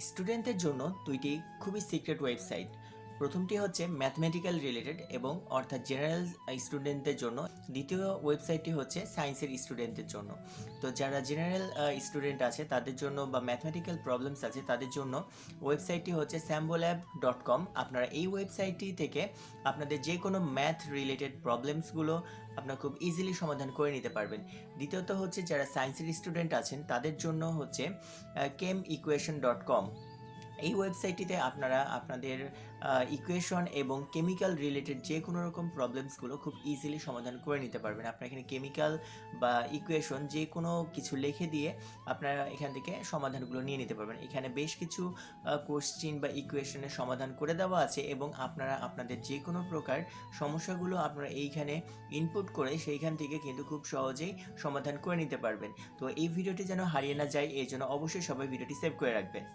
স্টুডেন্টদের জন্য দুইটি খুবই সিক্রেট ওয়েবসাইট। প্রথমটি হচ্ছে ম্যাথমেটিক্যাল রিলেটেড এবং অর্থাৎ জেনারেল স্টুডেন্টদের জন্য। দ্বিতীয় ওয়েবসাইটটি হচ্ছে সায়েন্সের স্টুডেন্টদের জন্য। তো যারা জেনারেল স্টুডেন্ট আছে তাদের জন্য বা ম্যাথমেটিক্যাল প্রবলেমস আছে তাদের জন্য ওয়েবসাইটটি হচ্ছে sambolab.com। আপনারা এই ওয়েবসাইটটি থেকে আপনাদের যে কোনো ম্যাথ রিলেটেড প্রবলেমসগুলো আপনারা খুব ইজিলি সমাধান করে নিতে পারবেন। দ্বিতীয়ত হচ্ছে যারা সায়েন্সের স্টুডেন্ট আছেন তাদের জন্য হচ্ছে chemequation.com। এই ওয়েবসাইটটিতে আপনারা আপনাদের ইকুয়েশন এবং কেমিক্যাল রিলেটেড যে কোনো রকম প্রবলেমসগুলো খুব ইজিলি সমাধান করে নিতে পারবেন। আপনারা এখানে কেমিক্যাল বা ইকুয়েশন যে কোনো কিছু লিখে দিয়ে আপনারা এখান থেকে সমাধানগুলো নিয়ে নিতে পারবেন। এখানে বেশ কিছু কোশ্চিন বা ইকুয়েশনের সমাধান করে দেওয়া আছে এবং আপনারা আপনাদের যে কোনো প্রকার সমস্যাগুলো আপনারা এইখানে ইনপুট করে সেইখান থেকে কিন্তু খুব সহজেই সমাধান করে নিতে পারবেন। তো এই ভিডিওটি যেন হারিয়ে না যায় এই জন্য অবশ্যই সবাই ভিডিওটি সেভ করে রাখবেন।